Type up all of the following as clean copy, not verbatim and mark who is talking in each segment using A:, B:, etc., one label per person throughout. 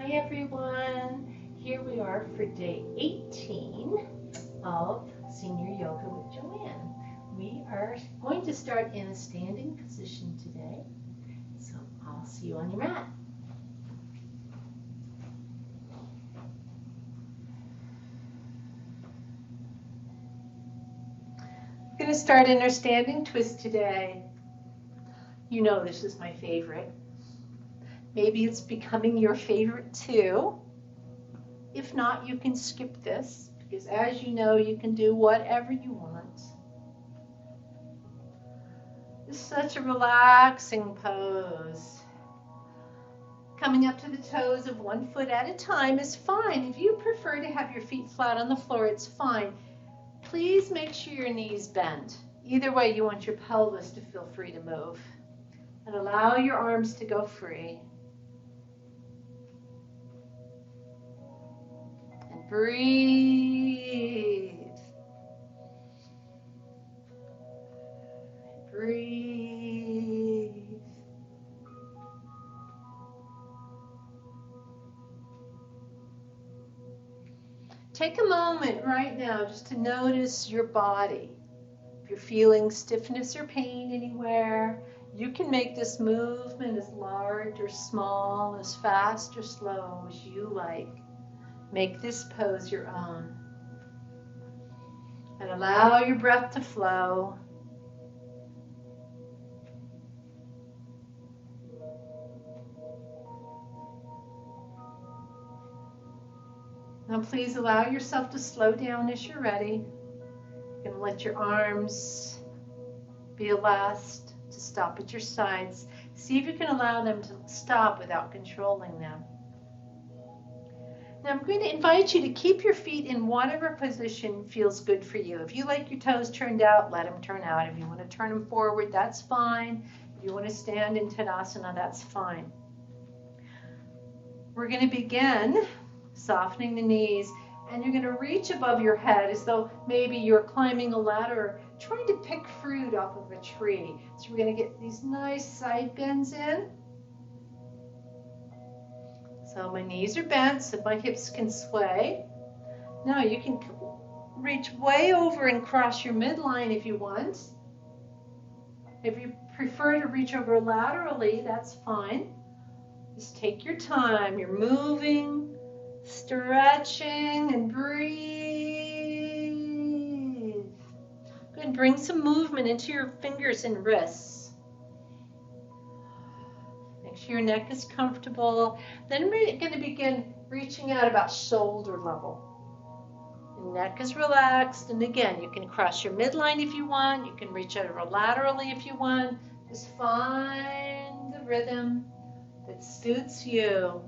A: Hi everyone, here we are for day 18 of Senior Yoga with Joanne. We are going to start in a standing position today, so I'll see you on your mat. We're going to start in our standing twist today. You know this is my favorite. Maybe it's becoming your favorite too. If not, you can skip this, because as you know, you can do whatever you want. It's such a relaxing pose. Coming up to the toes of one foot at a time is fine. If you prefer to have your feet flat on the floor, it's fine. Please make sure your knees bend. Either way, you want your pelvis to feel free to move. And allow your arms to go free. Breathe. Breathe. Take a moment right now just to notice your body. If you're feeling stiffness or pain anywhere, you can make this movement as large or small, as fast or slow as you like. Make this pose your own. And allow your breath to flow. Now please allow yourself to slow down as you're ready. You can let your arms be elastic to stop at your sides. See if you can allow them to stop without controlling them. Now I'm going to invite you to keep your feet in whatever position feels good for you. If you like your toes turned out, let them turn out. If you want to turn them forward, that's fine. If you want to stand in Tadasana, that's fine. We're going to begin softening the knees, and you're going to reach above your head as though maybe you're climbing a ladder, trying to pick fruit off of a tree. So we're going to get these nice side bends in. So my knees are bent so my hips can sway. Now you can reach way over and cross your midline if you want. If you prefer to reach over laterally, that's fine. Just take your time. You're moving, stretching, and breathe. Go ahead and bring some movement into your fingers and wrists. Make sure your neck is comfortable. Then we're going to begin reaching out about shoulder level. The neck is relaxed, and again, you can cross your midline if you want. You can reach over laterally if you want. Just find the rhythm that suits you.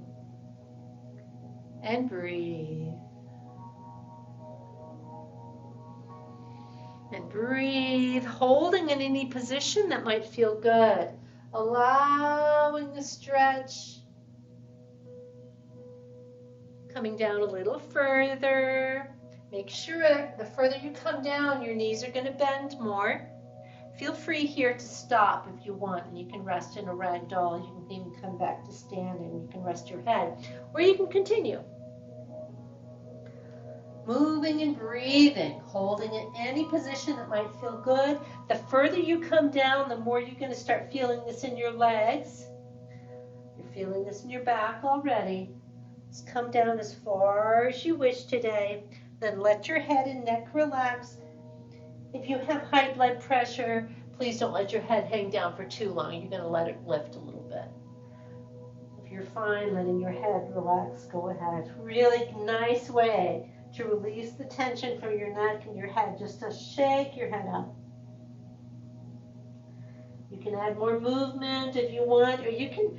A: And breathe. And breathe, holding in any position that might feel good. Allowing the stretch. Coming down a little further. Make sure the further you come down, your knees are going to bend more. Feel free here to stop if you want, and you can rest in a rag doll. You can even come back to standing. You can rest your head, or you can continue. Moving and breathing, holding in any position that might feel good. The further you come down, the more you're going to start feeling this in your legs. You're feeling this in your back already. Just come down as far as you wish today. Then let your head and neck relax. If you have high blood pressure, please don't let your head hang down for too long. You're going to let it lift a little bit. If you're fine letting your head relax, go ahead. Really nice way to release the tension from your neck and your head, just to shake your head up. You can add more movement if you want, or you can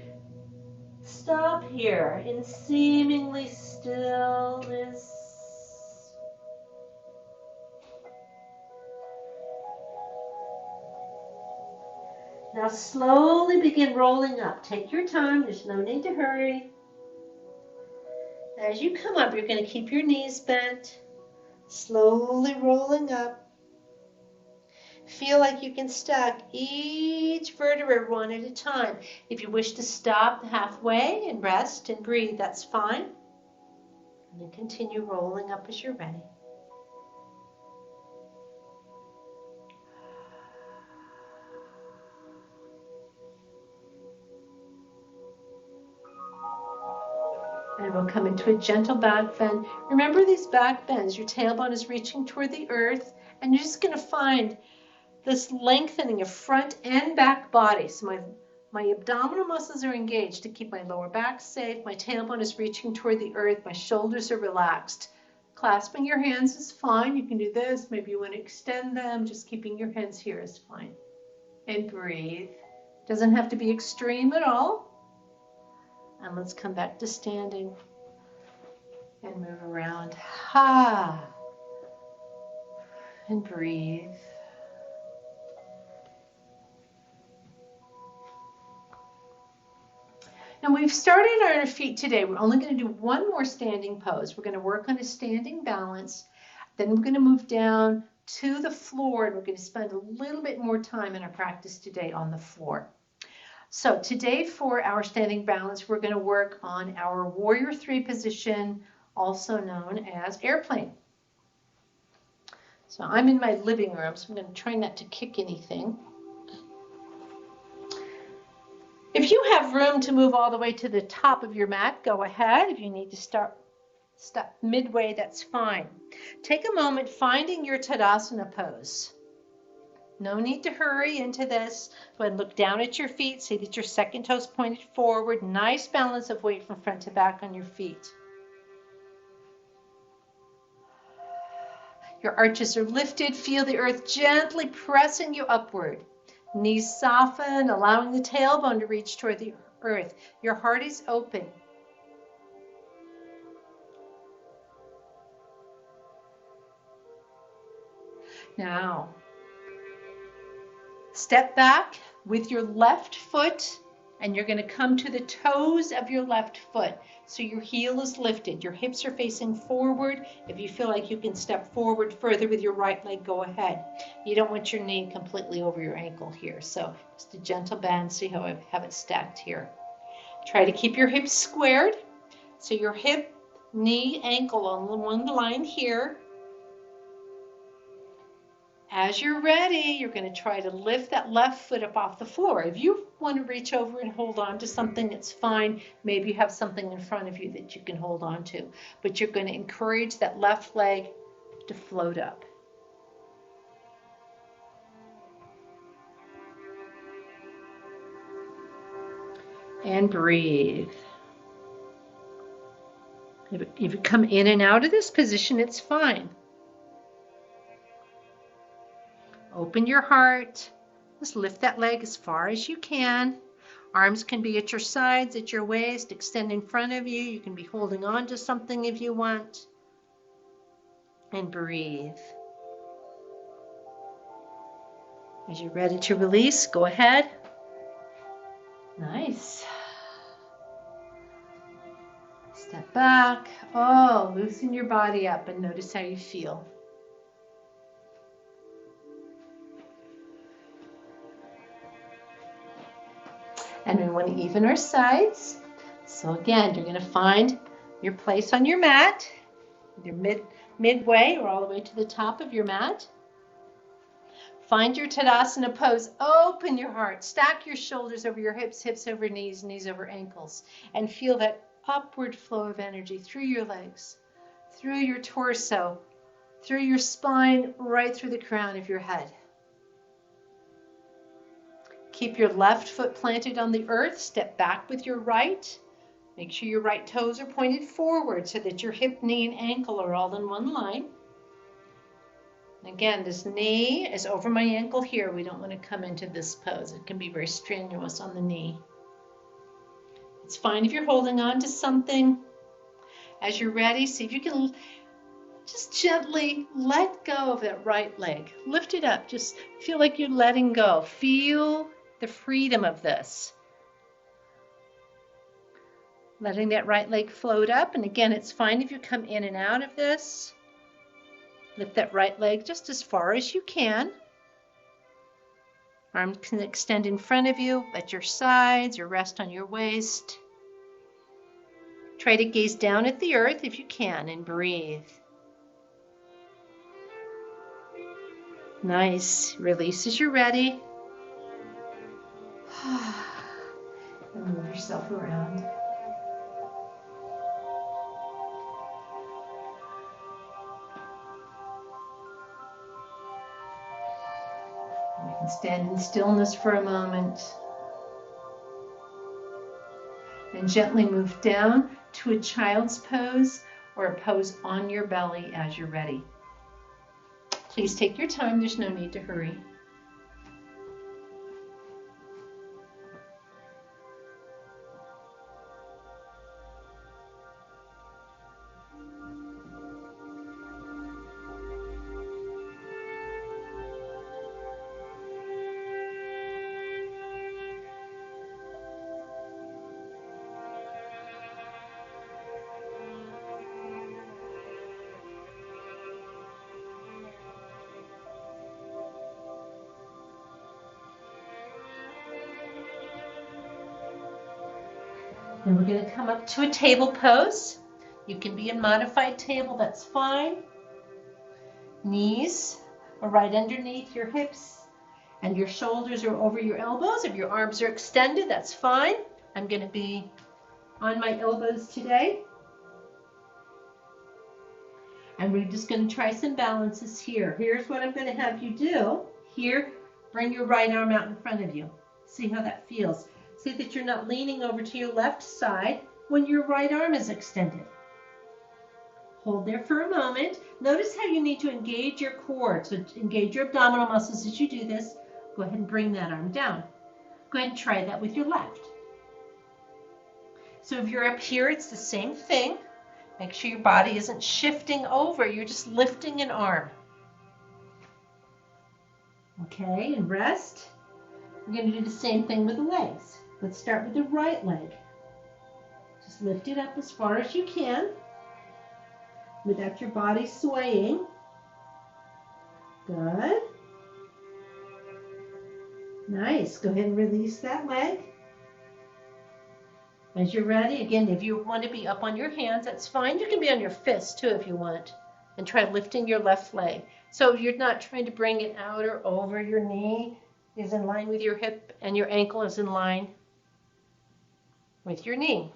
A: stop here in seemingly stillness. Now slowly begin rolling up. Take your time, there's no need to hurry. As you come up, you're going to keep your knees bent, slowly rolling up. Feel like you can stack each vertebra one at a time. If you wish to stop halfway and rest and breathe, that's fine. And then continue rolling up as you're ready. And we'll come into a gentle back bend. Remember these back bends. Your tailbone is reaching toward the earth, and you're just going to find this lengthening of front and back body. So my abdominal muscles are engaged to keep my lower back safe. My tailbone is reaching toward the earth. My shoulders are relaxed. Clasping your hands is fine. You can do this. Maybe you want to extend them. Just keeping your hands here is fine. And breathe. Doesn't have to be extreme at all. And let's come back to standing and move around. Ha! And breathe. Now we've started on our feet today. We're only going to do one more standing pose. We're going to work on a standing balance. Then we're going to move down to the floor, and we're going to spend a little bit more time in our practice today on the floor. So today for our standing balance, we're going to work on our Warrior 3 position, also known as airplane. So I'm in my living room, so I'm going to try not to kick anything. If you have room to move all the way to the top of your mat, go ahead. If you need to stop midway, that's fine. Take a moment finding your Tadasana pose. No need to hurry into this. Go ahead and look down at your feet. See that your second toe's pointed forward. Nice balance of weight from front to back on your feet. Your arches are lifted. Feel the earth gently pressing you upward. Knees soften, allowing the tailbone to reach toward the earth. Your heart is open. Now, step back with your left foot, and you're going to come to the toes of your left foot. So your heel is lifted. Your hips are facing forward. If you feel like you can step forward further with your right leg, go ahead. You don't want your knee completely over your ankle here. So just a gentle bend. See how I have it stacked here. Try to keep your hips squared. So your hip, knee, ankle on one line here. As you're ready, you're going to try to lift that left foot up off the floor. If you want to reach over and hold on to something, it's fine. Maybe you have something in front of you that you can hold on to. But you're going to encourage that left leg to float up. And breathe. If you come in and out of this position, it's fine. Open your heart. Just lift that leg as far as you can. Arms can be at your sides, at your waist, extend in front of you. You can be holding on to something if you want. And breathe. As you're ready to release, go ahead. Nice. Step back. Oh, loosen your body up and notice how you feel. And we want to even our sides. So again, you're going to find your place on your mat, either midway or all the way to the top of your mat. Find your Tadasana pose. Open your heart. Stack your shoulders over your hips, hips over knees, knees over ankles. And feel that upward flow of energy through your legs, through your torso, through your spine, right through the crown of your head. Keep your left foot planted on the earth. Step back with your right. Make sure your right toes are pointed forward so that your hip, knee, and ankle are all in one line. And again, this knee is over my ankle here. We don't want to come into this pose. It can be very strenuous on the knee. It's fine if you're holding on to something. As you're ready, see if you can just gently let go of that right leg. Lift it up. Just feel like you're letting go. Feel the freedom of this. Letting that right leg float up. And again, it's fine if you come in and out of this. Lift that right leg just as far as you can. Arms can extend in front of you, at your sides, or rest on your waist. Try to gaze down at the earth if you can and breathe. Nice. Release as you're ready. And move yourself around. You can stand in stillness for a moment. And gently move down to a child's pose or a pose on your belly as you're ready. Please take your time. There's no need to hurry. And we're going to come up to a table pose. You can be in modified table, that's fine. Knees are right underneath your hips and your shoulders are over your elbows. If your arms are extended, that's fine. I'm going to be on my elbows today. And we're just going to try some balances here. Here's what I'm going to have you do. Here, bring your right arm out in front of you. See how that feels. See that you're not leaning over to your left side when your right arm is extended. Hold there for a moment. Notice how you need to engage your core. So engage your abdominal muscles as you do this. Go ahead and bring that arm down. Go ahead and try that with your left. So if you're up here, it's the same thing. Make sure your body isn't shifting over. You're just lifting an arm. Okay, and rest. We're going to do the same thing with the legs. Let's start with the right leg. Just lift it up as far as you can without your body swaying. Good. Nice. Go ahead and release that leg. As you're ready, again, if you want to be up on your hands, that's fine. You can be on your fists too if you want. And try lifting your left leg. So you're not trying to bring it out or over. Your knee is in line with your hip and your ankle is in line with your knee.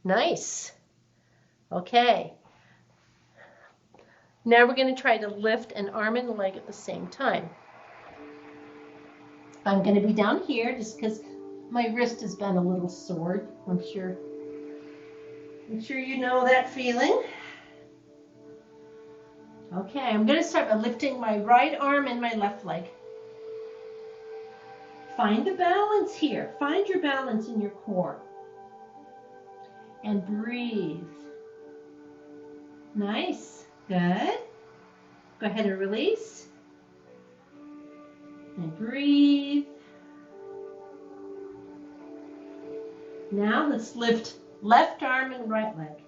A: Nice. Okay. Now we're going to try to lift an arm and leg at the same time. I'm going to be down here just because my wrist has been a little sore. I'm sure you know that feeling. Okay, I'm going to start by lifting my right arm and my left leg. Find the balance here. Find your balance in your core. And breathe. Nice. Good. Go ahead and release. And breathe. Now let's lift left arm and right leg.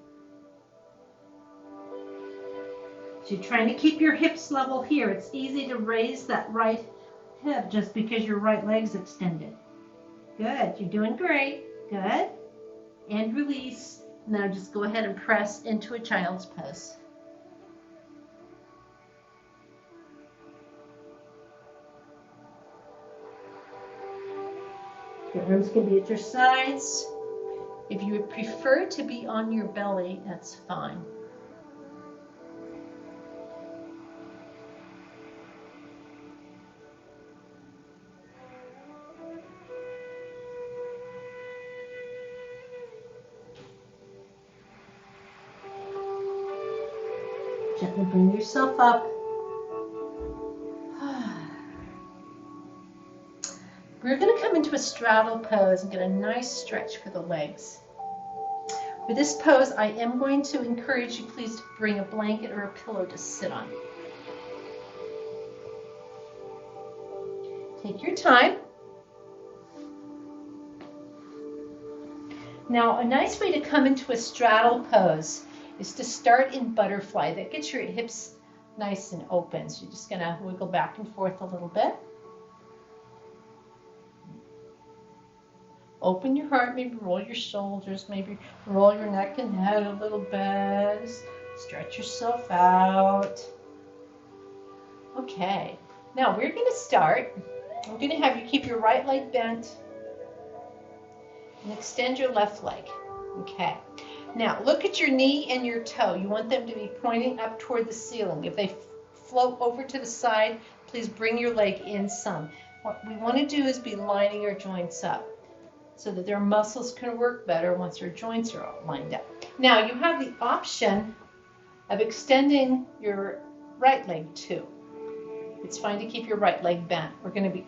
A: So you're trying to keep your hips level here. It's easy to raise that right hip just because your right leg's extended. Good. You're doing great. Good. And release. Now just go ahead and press into a child's pose. Your arms can be at your sides. If you would prefer to be on your belly, that's fine. Gently bring yourself up. We're going to come into a straddle pose and get a nice stretch for the legs. For this pose, I am going to encourage you, please, to bring a blanket or a pillow to sit on. Take your time. Now, a nice way to come into a straddle pose is to start in butterfly. That gets your hips nice and open. So you're just going to wiggle back and forth a little bit. Open your heart, maybe roll your shoulders, maybe roll your neck and head a little bit. Stretch yourself out. Okay, now we're going to start. I'm going to have you keep your right leg bent and extend your left leg. Okay, now look at your knee and your toe. You want them to be pointing up toward the ceiling. If they float over to the side, please bring your leg in some. What we want to do is be lining your joints up, so that their muscles can work better once your joints are all lined up. Now you have the option of extending your right leg too. It's fine to keep your right leg bent. We're going to be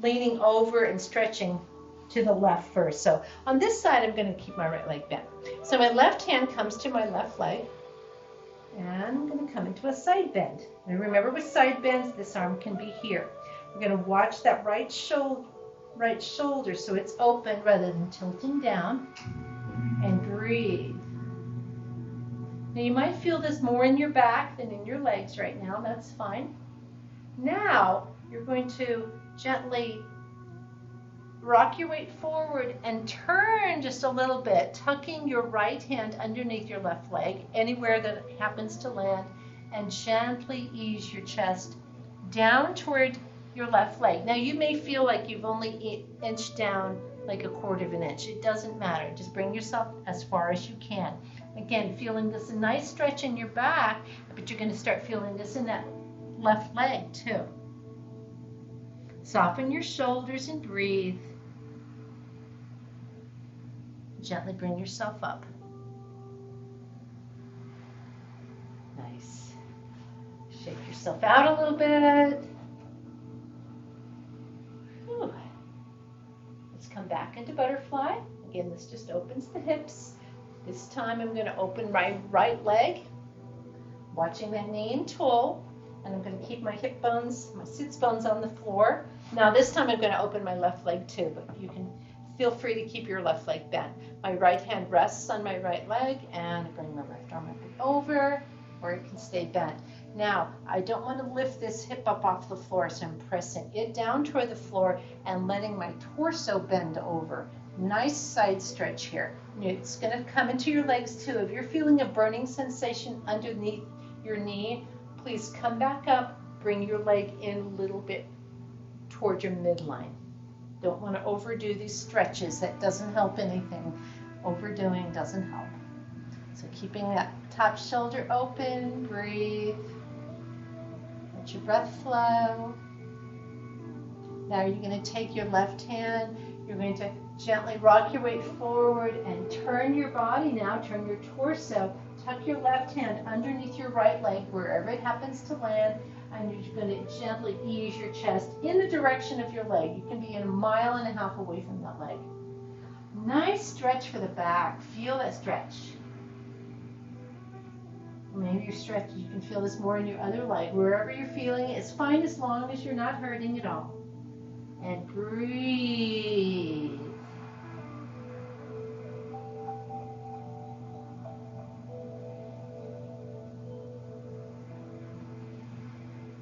A: leaning over and stretching to the left first. So on this side, I'm going to keep my right leg bent. So my left hand comes to my left leg, and I'm going to come into a side bend. And remember, with side bends, this arm can be here. We're going to watch that right shoulder so it's open rather than tilting down, and breathe. Now you might feel this more in your back than in your legs right now. That's fine. Now you're going to gently rock your weight forward and turn just a little bit, tucking your right hand underneath your left leg, anywhere that it happens to land, and gently ease your chest down toward your left leg. Now you may feel like you've only inched down like 1/4 of an inch. It doesn't matter. Just bring yourself as far as you can. Again, feeling this nice stretch in your back, but you're going to start feeling this in that left leg too. Soften your shoulders and breathe. Gently bring yourself up. Nice. Shake yourself out a little bit. Whew. Let's come back into butterfly. Again, this just opens the hips. This time I'm going to open my right leg, watching that knee and toe, and I'm going to keep my hip bones, my sits bones on the floor. Now this time I'm going to open my left leg too, but you can feel free to keep your left leg bent. My right hand rests on my right leg, and I bring my left arm up and over, or it can stay bent. Now, I don't want to lift this hip up off the floor, so I'm pressing it down toward the floor and letting my torso bend over. Nice side stretch here. It's going to come into your legs too. If you're feeling a burning sensation underneath your knee, please come back up, bring your leg in a little bit toward your midline. Don't want to overdo these stretches. That doesn't help anything. Overdoing doesn't help. So keeping that top shoulder open, breathe. Let your breath flow. Now you're going to take your left hand, you're going to gently rock your weight forward and turn your body now, turn your torso, tuck your left hand underneath your right leg wherever it happens to land, and you're going to gently ease your chest in the direction of your leg. You can be 1.5 miles away from that leg. Nice stretch for the back. Feel that stretch. Maybe you're stretching, you can feel this more in your other leg. Wherever you're feeling it, it's fine as long as you're not hurting at all. And breathe.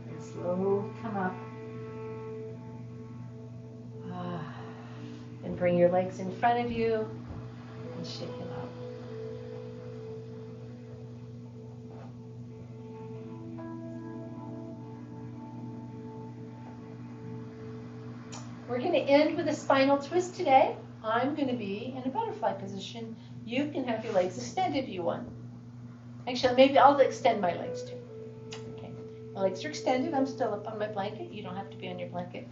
A: And slowly come up. And bring your legs in front of you and shake them out. We're going to end with a spinal twist today. I'm going to be in a butterfly position. You can have your legs extended if you want. Actually, maybe I'll extend my legs too. Okay. My legs are extended. I'm still up on my blanket. You don't have to be on your blanket.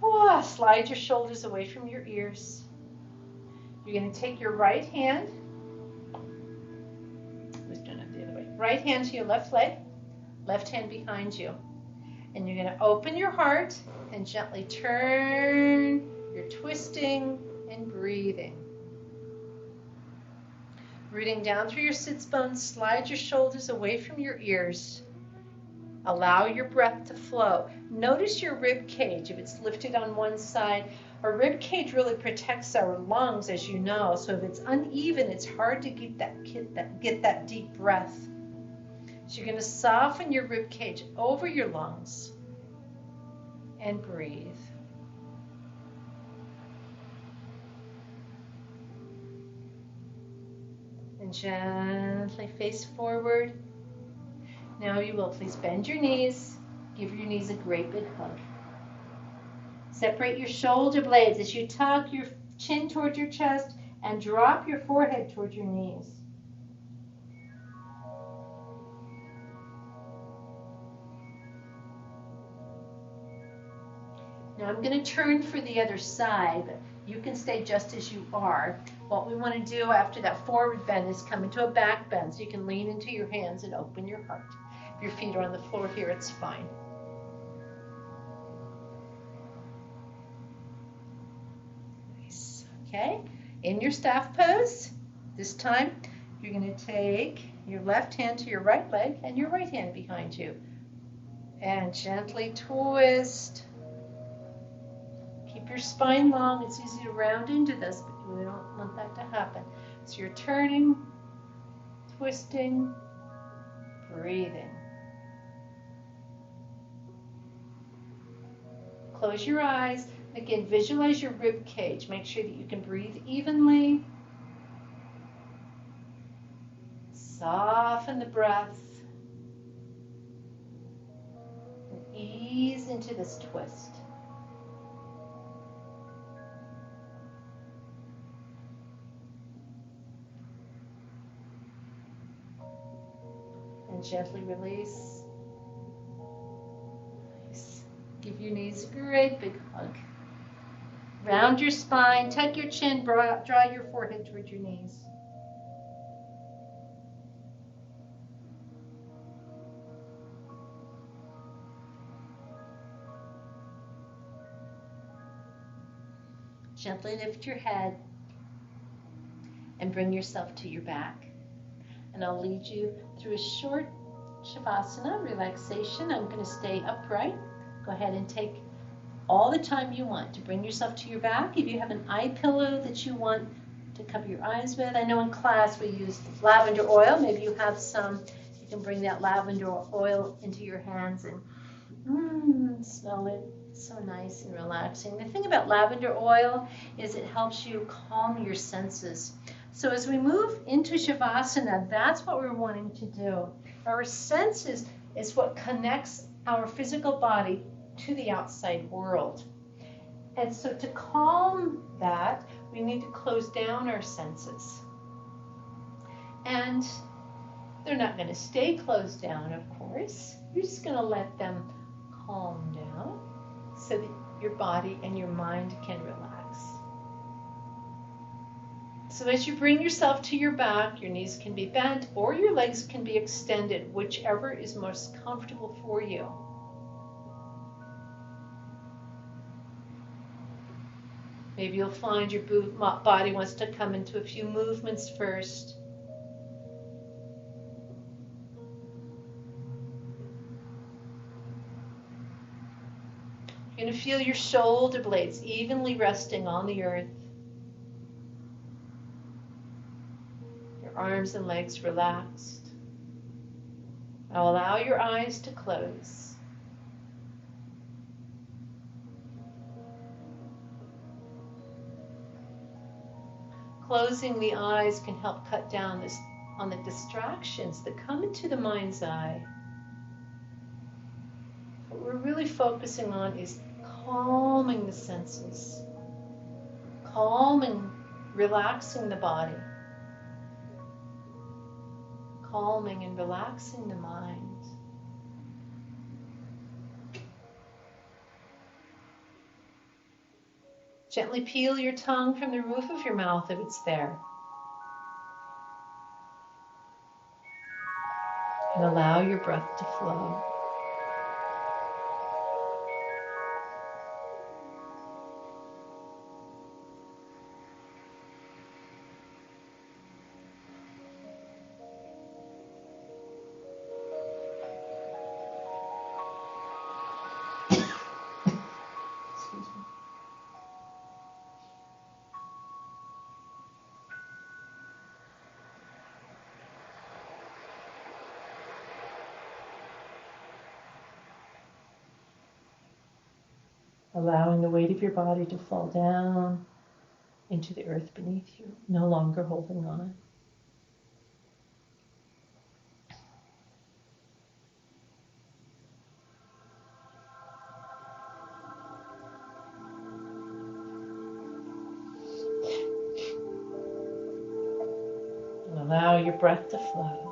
A: Oh, slide your shoulders away from your ears. You're going to take your right hand. Let's do it the other way. Right hand to your left leg. Left hand behind you. And you're going to open your heart and gently turn. You're twisting and breathing. Rooting down through your sits bones, slide your shoulders away from your ears. Allow your breath to flow. Notice your rib cage. If it's lifted on one side, our rib cage really protects our lungs, as you know. So if it's uneven, it's hard to get that deep breath. So you're going to soften your rib cage over your lungs and breathe. And gently face forward. Now you will please bend your knees. Give your knees a great big hug. Separate your shoulder blades as you tuck your chin towards your chest and drop your forehead towards your knees. Now I'm going to turn for the other side, but you can stay just as you are. What we want to do after that forward bend is come into a back bend, so you can lean into your hands and open your heart. If your feet are on the floor here, it's fine. Nice. Okay, in your staff pose, this time you're going to take your left hand to your right leg and your right hand behind you. And gently twist. Keep your spine long. It's easy to round into this, but we don't want that to happen. So you're turning, twisting, breathing. Close your eyes. Again, visualize your rib cage. Make sure that you can breathe evenly. Soften the breath. And ease into this twist. And gently release. Nice. Give your knees a great big hug. Round your spine, tuck your chin, draw your forehead towards your knees. Gently lift your head and bring yourself to your back. And I'll lead you through a short Shavasana relaxation. I'm going to stay upright. Go ahead and take all the time you want to bring yourself to your back. If you have an eye pillow that you want to cover your eyes with, I know in class we use lavender oil. Maybe you have some. You can bring that lavender oil into your hands and smell it. It's so nice and relaxing. The thing about lavender oil is it helps you calm your senses. So as we move into Shavasana, that's what we're wanting to do. Our senses is what connects our physical body to the outside world. And so to calm that, we need to close down our senses. And they're not going to stay closed down, of course. You're just going to let them calm down so that your body and your mind can relax. So as you bring yourself to your back, your knees can be bent or your legs can be extended, whichever is most comfortable for you. Maybe you'll find your body wants to come into a few movements first. You're going to feel your shoulder blades evenly resting on the earth. Your arms and legs relaxed. Now allow your eyes to close. Closing the eyes can help cut down on the distractions that come into the mind's eye. What we're really focusing on is calming the senses, calming, relaxing the body, calming and relaxing the mind. Gently peel your tongue from the roof of your mouth if it's there. And allow your breath to flow. allowing the weight of your body to fall down into the earth beneath you, no longer holding on. And allow your breath to flow.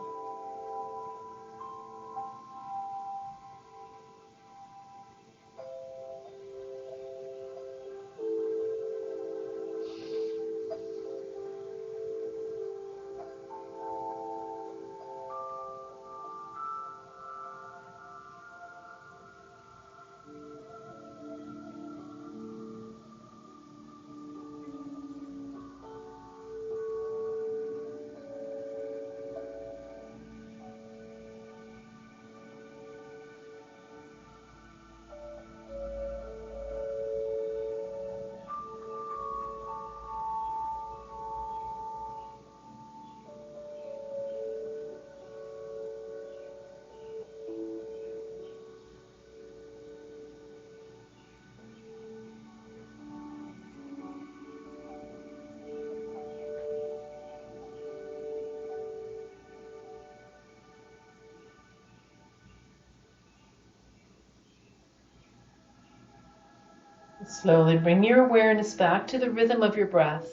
A: Slowly bring your awareness back to the rhythm of your breath.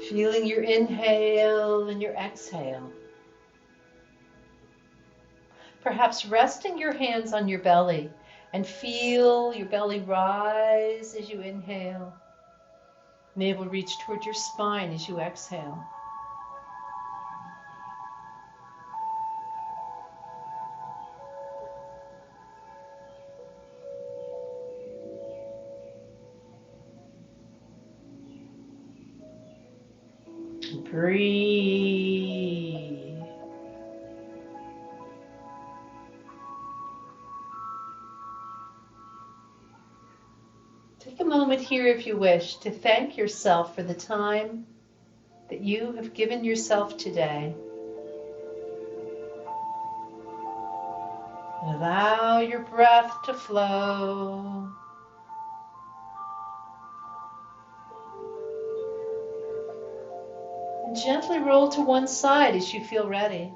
A: Feeling your inhale and your exhale. Perhaps resting your hands on your belly and feel your belly rise as you inhale. Navel reach toward your spine as you exhale. Breathe. Take a moment here, if you wish, to thank yourself for the time that you have given yourself today. And allow your breath to flow. And gently roll to one side as you feel ready.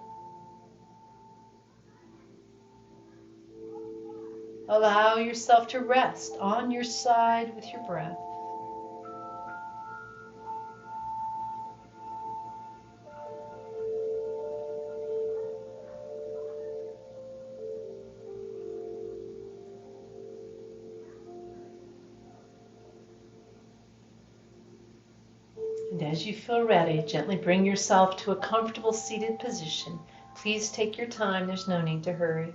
A: Allow yourself to rest on your side with your breath. And as you feel ready, gently bring yourself to a comfortable seated position. Please take your time, there's no need to hurry.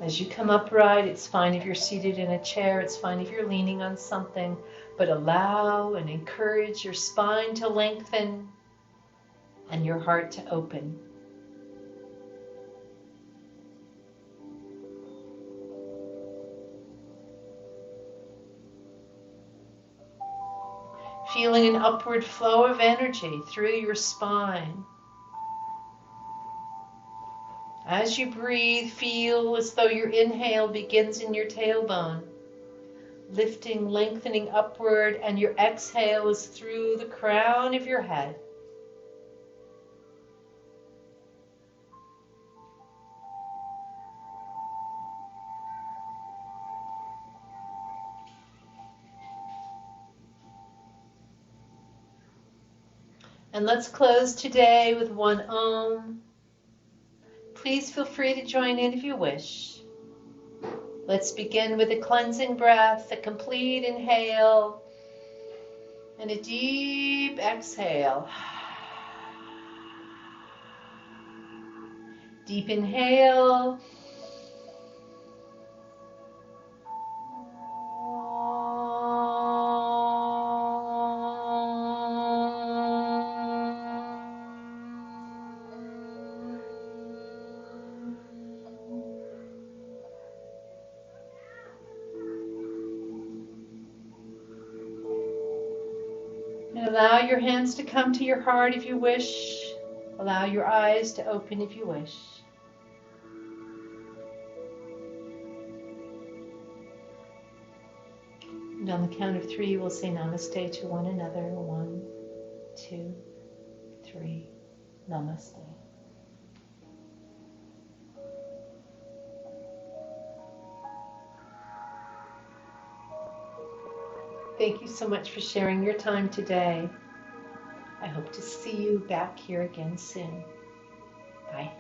A: As you come upright, it's fine if you're seated in a chair, it's fine if you're leaning on something, but allow and encourage your spine to lengthen and your heart to open. Feeling an upward flow of energy through your spine. As you breathe, feel as though your inhale begins in your tailbone, lifting, lengthening upward, and your exhale is through the crown of your head. And let's close today with one Om. Please feel free to join in if you wish. Let's begin with a cleansing breath, a complete inhale, and a deep exhale. Deep inhale. allow your hands to come to your heart if you wish. Allow your eyes to open if you wish. And on the count of 3, we'll say namaste to one another. 1, 2, 3. Namaste. Thank you so much for sharing your time today. I hope to see you back here again soon. Bye.